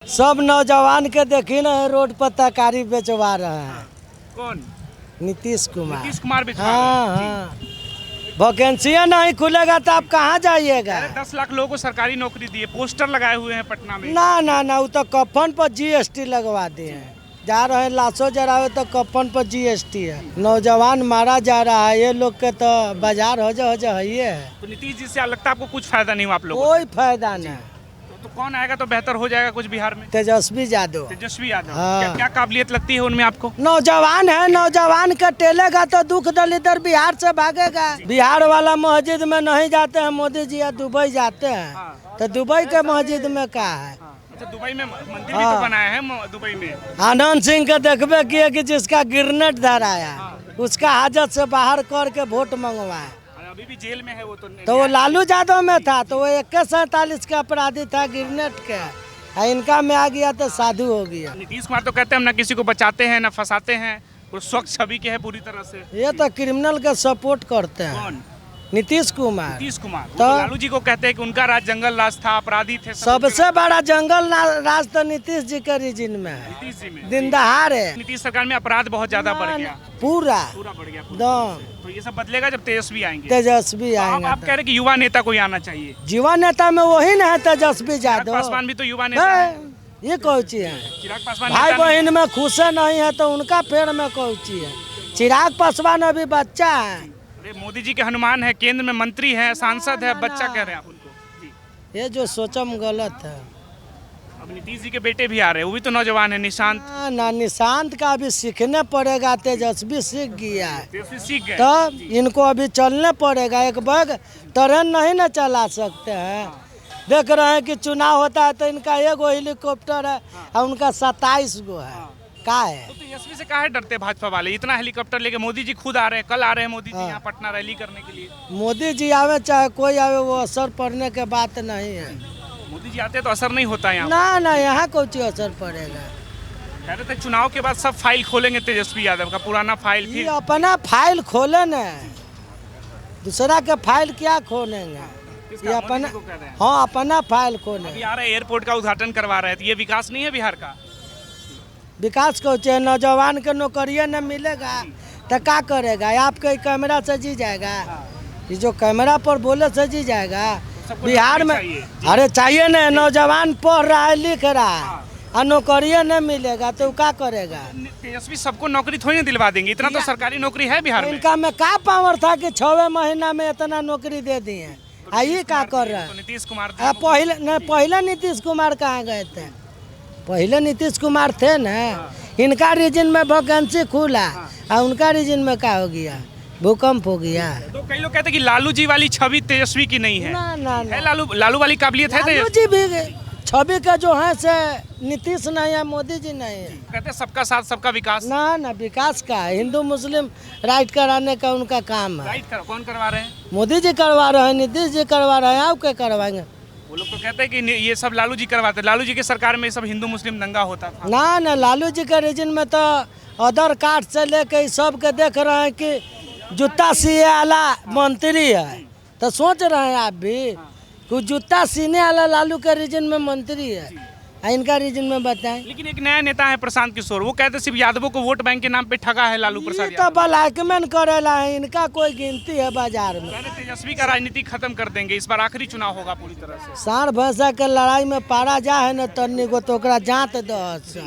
सब नौजवान के देखी ना रोड पर तरकारी बेचवा रहे हैं। कौन? नीतीश कुमार। नीतीश कुमार बेचवा हाँ रहे हैं। हाँ, वैकेंसियाँ नहीं खुलेगा तो आप कहाँ जाइएगा? अरे 10 लाख लोगों को सरकारी नौकरी दी है, पोस्टर लगाए हुए हैं पटना में। ना वो तो कफन पर जीएसटी लगवा दिए हैं। जा रहे हैं लाशों जरावे तो कफन पर जीएसटी है। नौजवान मारा जा रहा है, ये लोग के तो बाजार हो जा है ये है। तो नीतीश जी से लगता है आपको कुछ फायदा नहीं हुआ आप लोगों कोई फायदा नहीं। तो कौन आएगा तो बेहतर हो जाएगा कुछ बिहार में? तेजस्वी यादव। तेजस्वी यादव। हाँ। क्या काबिलियत लगती है उनमें आपको? नौजवान है, नौजवान का टेलेगा तो दुख दलिदर बिहार से भागेगा। बिहार वाला मस्जिद में नहीं जाते हैं मोदी जी, या दुबई जाते हैं। हाँ। तो दुबई के मस्जिद में क्या है? अच्छा, दुबई में मंदिर भी तो बनाया है दुबई में। आनंद सिंह के देखबे किए कि जिसका गिरनेट धराया उसका हाजत से बाहर करके वोट मंगवाए। अभी भी जेल में है वो तो वो लालू यादव में था तो वो 4147 का अपराधी था गिरनेट के, इनका में आ गया तो साधु हो गया। नीतीश कुमार तो कहते हैं हम ना किसी को बचाते हैं ना फंसाते हैं, वो स्वच्छ छवि के है पूरी तरह से। ये तो क्रिमिनल का सपोर्ट करते हैं। कौन? नीतीश कुमार। नीतीश कुमार तो तो लालू जी को कहते हैं कि उनका राज जंगल राज था, अपराधी थे। सबसे बड़ा जंगल राज तो नीतीश जी के रीजन में है। नीतीश जी में दिन दहाड़े नीतीश सरकार में अपराध बहुत ज्यादा बढ़ गया, पूरा पूरा बढ़ गया। एकदम। तो ये सब बदलेगा जब तेजस्वी आएंगे। तेजस्वी तो आएंगे। आप कह रहे हैं कि युवा नेता कोई आना चाहिए। युवा नेता में वही न है तेजस्वी यादव। पासवान भी तो युवा नेता है। ये कौची है? चिराग पासवान भाई नेता नहीं। बहन में खुशे नहीं है तो उनका पेड़ में कौची है? चिराग पासवान अभी बच्चा है। अरे मोदी जी के हनुमान है, केंद्र में मंत्री है, सांसद है, बच्चा कह रहे हैं आप उनको जी। ये जो सोचम गलत है। अब नीतीश जी के बेटे भी आ रहे हैं, वो भी तो नौजवान है, निशांत। ना निशांत का अभी सीखने पड़ेगा। तेजस्वी सीख गया है तेजस्वी सीख गए। तो इनको अभी चलने पड़ेगा। एक बैग ट्रेन नहीं ना चला सकते हैं। देख रहे हैं कि चुनाव होता है तो इनका एगो हेलीकॉप्टर है और उनका 27 गो है। का है? तो तेजस्वी से काहे डरते भाजपा वाले? इतना हेलीकॉप्टर लेके मोदी जी खुद आ रहे हैं, कल आ रहे हैं मोदी जी यहाँ पटना रैली करने के लिए। मोदी जी आवे चाहे कोई आवे, वो असर पड़ने के बात नहीं है। मोदी जी आते तो असर नहीं होता यहाँ। ना यहाँ कुछ असर पड़ेगा। कह रहे थे चुनाव के बाद सब फाइल खोलेंगे तेजस्वी यादव का, पुराना फाइल ये फिर। अपना फाइल खोले न, दूसरा के फाइल क्या खोलेंगे? ये अपना, को कह रहे हैं। हाँ अपना फाइल खोले। अभी आ रहे एयरपोर्ट का उद्घाटन करवा रहे थे, ये विकास नहीं है बिहार का? विकास को चाहिए, नौजवान के नौकरियाँ न मिलेगा तो क्या करेगा? आपके कैमरा से जी जाएगा? ये जो कैमरा पर बोले से जी जाएगा? बिहार में अरे चाहिए न, नौजवान पढ़ रहा है, लिख रहा है और नौकरियाँ न मिलेगा तो क्या करेगा? तेजस्वी सबको नौकरी थोड़ी ना दिलवा देंगे, इतना तो सरकारी नौकरी है बिहार में। इनका में क्या पावर था कि 6वें महीना में इतना नौकरी दे दिए? ये क्या कर रहा तो है? नीतीश कुमार पहले नीतीश कुमार कहाँ गए थे? पहले नीतीश कुमार थे ना। इनका रीजन में वैकेंसी खुला और उनका रीजन में क्या हो गया? भूकंप हो गया। तो कई लोग कहते हैं कि लालू जी वाली छवि तेजस्वी की नहीं है। ना है लालू वाली काबिलियत है लालू तेजस्वी? जी भी छवि का जो है से नीतीश नहीं है, मोदी जी नहीं है। कहते हैं सबका साथ सबका विकास। ना विकास का है, हिंदू मुस्लिम राइट कराने का उनका काम है। राइट कौन करवा रहे हैं? मोदी जी करवा रहे हैं, नीतीश जी करवा रहे हैं, आप क्या करवाएंगे? वो लोग तो कहते हैं कि ये सब लालू जी करवाते, लालू जी की सरकार में सब हिंदू मुस्लिम दंगा होता था। ना लालू जी के रीजन में तो आधार कार्ड से लेके सब के देख रहे हैं कि जूता सिए वाला मंत्री है। तो सोच रहे हैं आप भी कि जूता सीने वाला लालू के रीजन में मंत्री है, इनका रीजन में बताएं। लेकिन एक नया नेता है प्रशांत किशोर, वो कहते सिर्फ यादवों को वोट बैंक के नाम पे ठगा है लालू प्रसाद ये तो ब्लैकमेल करेला है, इनका कोई गिनती है बाजार में। यादव। तेजस्वी का राजनीति खत्म कर देंगे, इस बार आखिरी चुनाव होगा पूरी तरह से। साढ़ भैंसा के लड़ाई में पारा जा है न तन्नी को तो ओकरा जात दस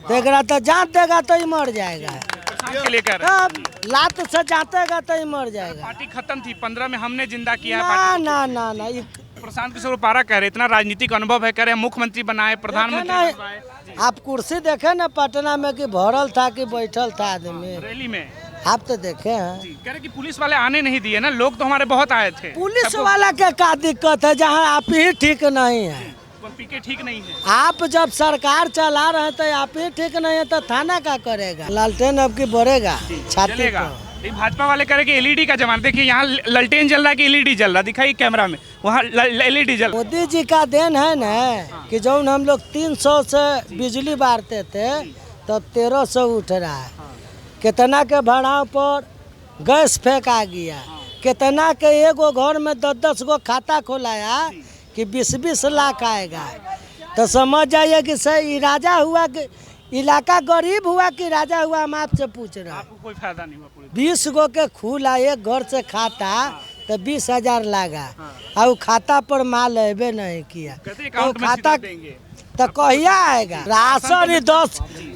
तेरा तो जात देगा तो ही मर जाएगा। प्रशांत के लेकर अब लात से जातेगा तो ही मर जाएगा। पार्टी खत्म थी, 15 में हमने जिंदा किया है पार्टी। ना ये प्रशांत किशोर पारा कह रहे इतना राजनीतिक अनुभव है, कह रहे मुख्यमंत्री बनाए, प्रधानमंत्री देखे बनवाए। आप कुर्सी देखे ना पटना में कि भरल था कि बैठल था आदमी? रैली में आप तो देखे हैं। कह रहे कि पुलिस वाले आने नहीं दिए ना, लोग तो हमारे बहुत आए थे। पुलिस वाला के क्या दिक्कत है जहाँ आप ही ठीक नहीं है? पीके ठीक नहीं है। आप जब सरकार चला रहे हैं तो आप ही ठीक नहीं है तो थाना क्या करेगा? लालटेन अब की बढ़ेगा छाती चलेगा। पर। ये भाजपा वाले कह रहे कि एलईडी का जमाना, देखिए यहाँ ललटेन जल रहा है कि एलईडी जल रहा, दिखाई कैमरा में, वहाँ एलईडी जल। मोदी जी का देन है ना कि जब हम लोग 300 से बिजली बांटते थे तो 1300 उठ रहा है। कितना के भाड़ाओं पर गैस फेंका गया, कितना के एगो घर में 10-10 गो खाता खोलाया कि 20-20 लाख आएगा। तो समझ जाइए कि सही राजा हुआ कि इलाका गरीब हुआ कि राजा हुआ, हम आपसे पूछ रहे हैं। आपको कोई फायदा नहीं हुआ पूरे 20 गो के खुला एक घर से खाता तो 20,000 लागा और वो खाता पर माल अबे नहीं किया कहते तो अकाउंट में खाता सीधे देंगे। तो कहिया आएगा? राशन ही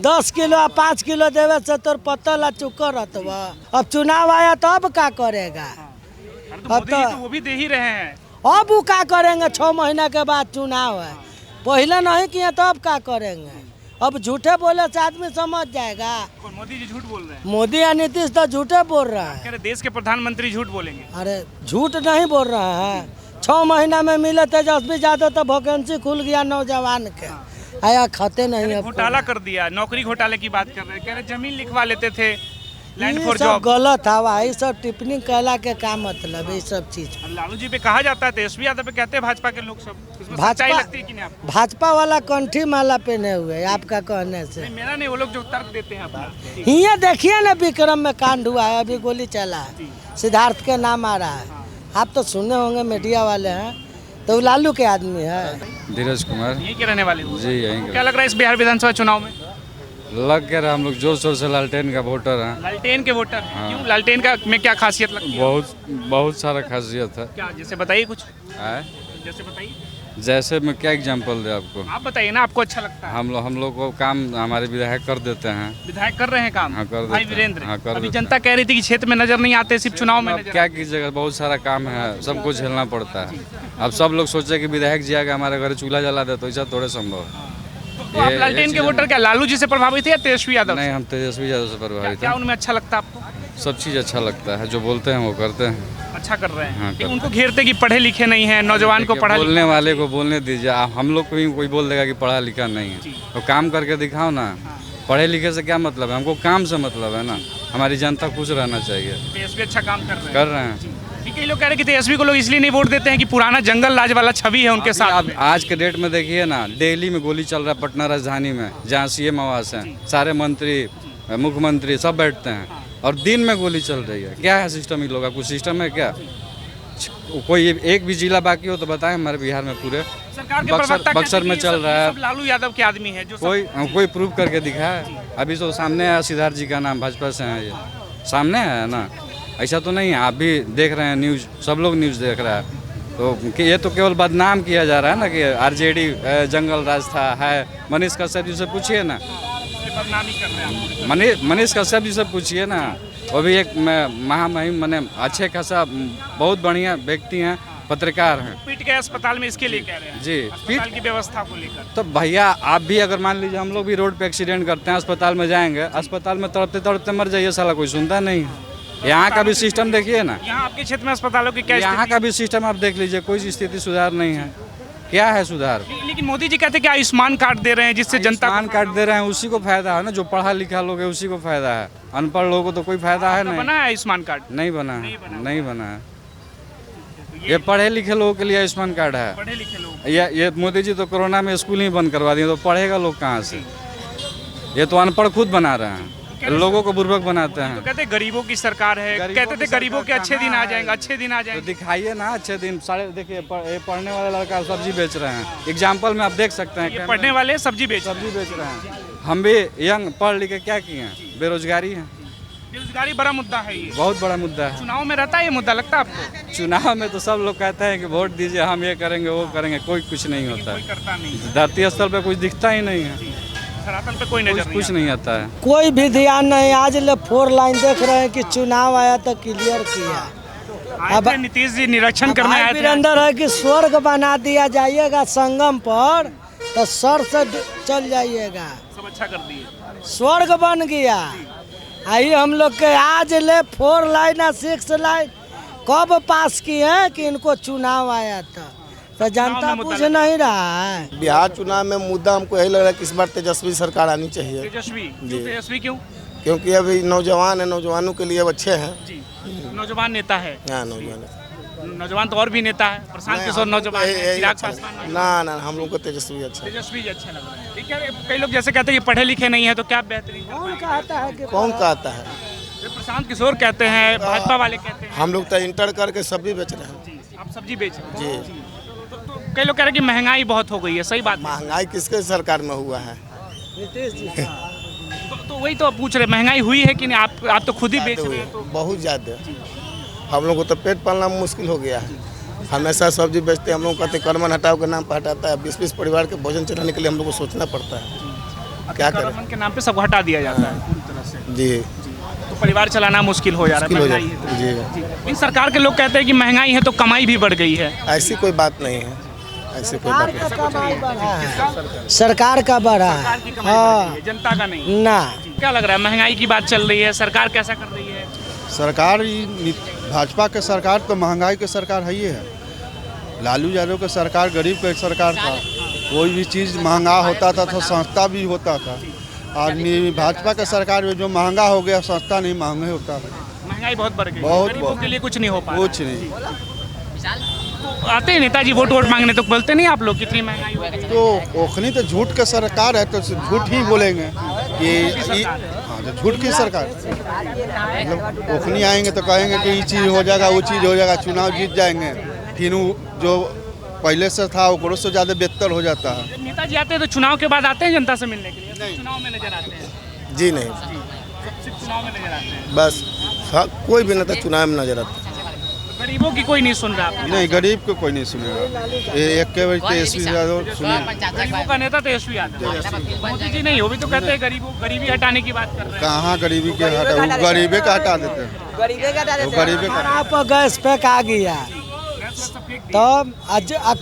10 किलो 5 किलो देवे से तोर पत्तल चुकर रहतव। अब चुनाव आया तो अब क्या करेगा? अरे तो मोदी जी तो वो भी दे ही रहे हैं। अब वो क्या करेंगे? 6 महीना के बाद चुनाव है, पहले नहीं किए तो अब क्या करेंगे? अब झूठे बोले से आदमी समझ जाएगा। कौन मोदी जी झूठ बोल रहे हैं? मोदी या नीतीश तो झूठे बोल रहे हैं। कह रहे देश के प्रधानमंत्री झूठ बोलेंगे। अरे झूठ नहीं बोल रहे हैं। 6 महीना में मिले तेजस्वी यादव तो वैकेंसी खुल गया नौजवान के, आया खाते नहीं है। घोटाला कर दिया, नौकरी घोटाले की बात कर रहे हैं। कह रहे जमीन लिखवा लेते थे, लैंड ये फॉर सब जॉब। गलत हवा, ये सब टिप्पणी कहला के का मतलब है? ये सब चीज लालू जी पे कहा जाता है, तेजस्वी यादव पे कहते हैं भाजपा के लोग सब। इसमें सच्चाई लगती है कि नहीं आपको? भाजपा वाला कंठी माला पहने हुए हैं, आपका कहने से। नहीं, मेरा नहीं, वो लोग जो तर्क देते हैं अपना। ये देखिए ना विक्रम में कांड हुआ है, अभी गोली चला है, सिद्धार्थ के नाम आ रहा है। आप तो सुने होंगे, मीडिया वाले हैं, तो वो लालू के आदमी है। धीरज कुमार यहीं के रहने वाले हो? जी यहीं क्या लग रहा है इस बिहार विधानसभा चुनाव में? लग के रहा, हम लोग जोर शोर से लालटेन का वोटर हैं। लालटेन के वोटर हैं। क्यों लालटेन का में क्या खासियत लगती है? बहुत सारा खासियत है। क्या, जैसे बताइए कुछ, आए? जैसे बताइए। जैसे मैं क्या एग्जांपल दे आपको? आप बताइए ना, आपको अच्छा लगता है। हम लोग को काम हमारे विधायक कर देते हैं। विधायक कर रहे हैं काम? हाँ, कर देते भाई हैं। वीरेंद्र, हाँ, कर अभी देते जनता कह रही थी कि क्षेत्र में नजर नहीं आते, सिर्फ चुनाव में अब नजर क्या कीजिएगा, बहुत सारा काम है, सबको झेलना पड़ता है। अब सब लोग सोचे कि विधायक जी आके हमारे घर चूल्हा जला दे, तो ऐसा थोड़े संभव है। तो आप लालटेन के वोटर क्या लालू जी से प्रभावित है या तेजस्वी यादव से? नहीं, हम तेजस्वी यादव से प्रभावित क्या हैं। उनमें अच्छा लगता है आपको? सब चीज़ अच्छा लगता है, जो बोलते हैं वो करते हैं। अच्छा कर रहे हैं। हाँ, लेकिन कर उनको घेरते कि पढ़े लिखे नहीं है, नौजवान को पढ़ा बोलने वाले को बोलने दीजिए। हम लोग को भी कोई बोल देगा कि पढ़ा लिखा नहीं है, तो काम करके दिखाओ ना। पढ़े लिखे से क्या मतलब है? हमको काम से मतलब है ना। हमारी जनता खुश रहना चाहिए। तेजस्वी अच्छा काम कर रहे हैं। हैं। कई लोग कह रहे हैं कि तेजस्वी को लोग इसलिए नहीं वोट देते हैं कि पुराना जंगल राज वाला छवि है उनके साथ आप में। आज के डेट में देखिए ना, दिल्ली में गोली चल रहा है, पटना राजधानी में, जहाँ सीएम आवास है, सारे मंत्री मुख्यमंत्री सब बैठते हैं, और दिन में गोली चल रही है। क्या है सिस्टम? इन लोगों का कुछ सिस्टम है क्या? कोई एक भी जिला बाकी हो तो बताएं हमारे बिहार में पूरे। सरकार के प्रवक्ता कहते बक्सर हैं में कि चल सब- रहा है। सब लालू यादव के आदमी है जो सब- कोई प्रूव करके दिखाए। अभी तो सामने है, सिद्धार्थ जी का नाम भाजपा से है, ये सामने है ना। ऐसा तो नहीं है, आप भी देख रहे हैं न्यूज़, सब लोग न्यूज़ देख रहा है। तो कि ये तो केवल बदनाम किया जा रहा है ना कि आरजेडी जंगल राज था है। मनीष कश्यप जी से पूछिए ना, बदनामी कर रहे हैं। मनीष कश्यप जी से पूछिए ना, वो भी एक महामहिम मने अच्छे खासा बहुत बढ़िया व्यक्ति हैं, पत्रकार हैं। पीट गए अस्पताल में, इसके लिए कह रहे हैं जी, अस्पताल की व्यवस्था को लेकर। तो भैया आप भी अगर मान लीजिए हम लोग भी रोड पे एक्सीडेंट करते हैं, अस्पताल में जाएंगे, अस्पताल में तड़पते तड़पते मर जाइए, साला कोई सुनता नहीं है। यहाँ का भी सिस्टम देखिए ना, यहाँ आपके क्षेत्र में अस्पतालों की क्या यहाँ स्थिति का भी सिस्टम आप देख लीजिए, कोई स्थिति सुधार नहीं है। क्या है सुधार? है? लेकिन मोदी जी कहते हैं कि आयुष्मान कार्ड दे रहे हैं जिससे जनता आयुष्मान कार्ड दे रहे हैं, उसी को फायदा है ना, जो पढ़ा लिखा लोग है उसी को फायदा है। अनपढ़ लोगों को तो कोई फायदा है को नहीं। बना है आयुष्मान कार्ड? नहीं बना है, नहीं बना है। ये पढ़े लिखे लोगों के लिए आयुष्मान कार्ड है। पढ़े लिखे लोग। ये मोदी जी तो कोरोना में स्कूल ही बंद करवा दिए, तो पढ़ेगा लोग कहाँ से? ये तो अनपढ़ खुद बना रहे हैं, लोगों को बुर्बक बनाते तो हैं। कहते हैं गरीबों की सरकार है, कहते थे गरीबों के अच्छे दिन आ जाएंगे, अच्छे दिन आ तो जाएंगे। दिखाइए ना अच्छे दिन। सारे देखिए ये पढ़ने वाला लड़का सब्जी बेच रहे हैं, एग्जाम्पल में आप देख सकते हैं। ये पढ़ने वाले सब्जी बेच सब्जी बेच रहे हैं। हम भी यंग पढ़ लिख के क्या किए हैं? बेरोजगारी है, बेरोजगारी बड़ा मुद्दा है ये। बहुत बड़ा मुद्दा है। चुनाव में रहता है ये मुद्दा, लगता है आपको? चुनाव में तो सब लोग कहते हैं कि वोट दीजिए, हम ये करेंगे वो करेंगे, कोई कुछ नहीं होता कोई है। करता नहीं, धरती स्थल पे कुछ दिखता ही नहीं है, धरातल पे कोई नजर कुछ नहीं आता है। कोई भी ध्यान नहीं। आज ले 4 लाइन देख रहे हैं कि चुनाव आया तो क्लियर किया। अब नीतीश जी निरीक्षण करने आए थे। वीरेंद्र है कि स्वर्ग बना दिया जाइएगा संगम पर, तो सर से चल जाइएगा। सब अच्छा कर दिए। स्वर्ग बन गया। आइए हम लोग के आज ले 4 लाइन या 6 लाइन कब पास किए हैं कि इनको चुनाव आया था, तो जनता पूछ नहीं रहा है। बिहार चुनाव में मुद्दा हमको यही लग रहा है कि इस बार तेजस्वी सरकार आनी चाहिए। तेजस्वी जी। तेजस्वी क्यों? क्योंकि अभी नौजवान है, नौजवानों के लिए अब अच्छे हैं। जी, नौजवान नेता है। हाँ, नौजवान नौजवान तो और भी नेता है, प्रशांत किशोर नौजवान है, चिराग पासवान नौजवान। ना हम लोग को तेजस्वी अच्छा है। तेजस्वी जी अच्छा लग रहा है। ठीक है, कई लोग जैसे कहते हैं कि पढ़े लिखे नहीं है, तो क्या बेहतरीन कर कौन पाएंगे? कहता है कि कौन कहता है? ये प्रशांत किशोर कहते हैं, भाजपा वाले कहते हैं। हम लोग तो इंटर करके सब्जी बेच रहे हैं। जी, आप सब्जी बेच रहे हैं। जी। तो कई लोग कह रहे हैं कि महंगाई बहुत हो गई है, सही बात है? महंगाई किसके सरकार में हुआ है? नीतीश जी तो वही तो पूछ रहे, महंगाई हुई है कि नहीं? आप तो खुद ही बेच रहे हैं तो। बहुत ज़्यादा। हम लोग को तो पेट पालना मुश्किल हो गया है। हमेशा सब्जी बेचते हैं, हम लोग कहते हैं कर्मन हटाओ के नाम पर हटाता है। 20-20 परिवार के भोजन चलाने के लिए हम लोग को सोचना पड़ता है। क्या करें? कर्मन के नाम पे सब हटा दिया जाता है पूरी तरह से। जी, तो परिवार चलाना मुश्किल हो जा रहा है, मुश्किल हो महंगाई है जाता तो। है। जी, इन सरकार के लोग कहते हैं कि महंगाई है तो कमाई भी बढ़ गई है। ऐसी कोई बात नहीं है, ऐसी कोई बात नहीं। कमाई बढ़ा है, सरकार का बढ़ा सरकार है। की कमाई बढ़ गई है, जनता का नहीं। ना क्या लग रहा है, महंगाई की बात चल रही है, सरकार कैसा कर रही है? सरकार भाजपा के सरकार तो महंगाई के सरकार है ही है। लालू यादव के सरकार गरीब के सरकार था। कोई भी चीज़ महंगा होता था तो सस्ता भी होता था। और भाजपा के सरकार में जो महंगा हो गया सस्ता नहीं महंगा होता है। महंगाई बहुत बढ़ गई, बहुत गरीबों बहुत। के लिए कुछ नहीं हो पा रहा। कुछ नहीं। तो आते हैं नेताजी वोट मांगने तो बोलते नहीं आप लोग कितनी महंगाई हो गई है? तो ओखनी तो झूठ के सरकार है तो झूठ ही बोलेंगे कि हाँ तो झूठ की सरकार। मतलब ओखनी आएंगे तो कहेंगे कि ये चीज़ हो जाएगा वो चीज़ हो जाएगा, चुनाव जीत जाएंगे, फिर जो पहले से था वो से ज़्यादा बेहतर हो जाता है। जब नेताजी आते हैं तो चुनाव के बाद आते हैं जनता से मिलने के लिए? सिर्फ चुनाव में नजर आते हैं? जी नहीं, सिर्फ चुनाव में नजर आते हैं। बस कोई भी नेता चुनाव में नजर आता है। गरीबों की कोई नहीं सुन रहा आपको? नहीं, गरीब को कोई नहीं सुनेगा। एक के वजह तेजस्वी यादव सुनेगा। गरीबों का नेता तेजस्वी यादव। मोदी जी नहीं, वो भी तो कहते हैं गरीबी हटाने की बात कर रहे हैं। कहाँ गरीबी के हटा, वो गरीबे का हटा देते हैं। वो गरीबे का आप गैस पैक आ गया तब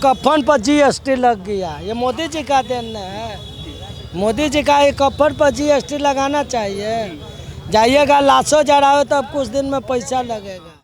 कफन पर GST लग गया। ये मोदी जी का देन है। मोदी जी का ये कफन पर GST लगाना चाहिए। जाइएगा लाशों जराओ तब कुछ दिन में पैसा लगेगा।